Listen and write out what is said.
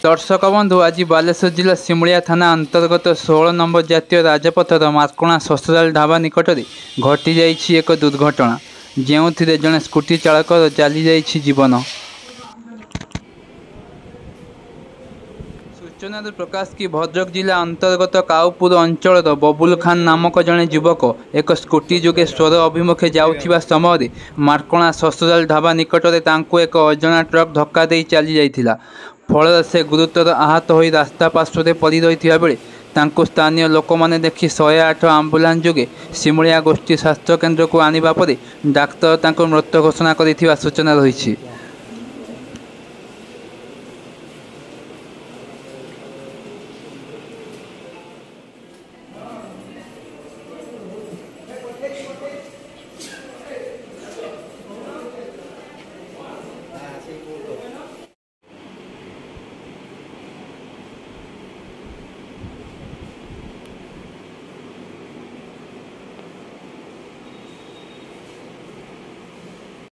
दर्शक बंधु आज बालेश्वर जिला सिमुलिया थाना अंतर्गत 16 नंबर जातीय राजपथर मार्कोणा ससुराल ढाबा निकट में घटी जाइछि एक दुर्घटना जो जड़े स्कूटी चालक चली जाइछि जीवन। सूचना प्रकाश कि भद्रक जिला अंतर्गत काउपुर अंचल बबुल खान नामक जड़े युवक एक स्कूटी जोगे स्वर अभिमुखे जाउथिबा समय मार्कोणा ससुराल ढाबा निकट में एक अजଣା ट्रक धक्का दे चली जाइथिला। फल से गुरुतर आहत हो रास्ता पार्श्व पड़ रही बेले स्थानीय लोक मैंने देखि 108 आम्बुलांस जोगे सिमुलिया गोष्ठी स्वास्थ्य केन्द्र को आनिबा परे डाक्तर मृत घोषणा कर सूचना रही।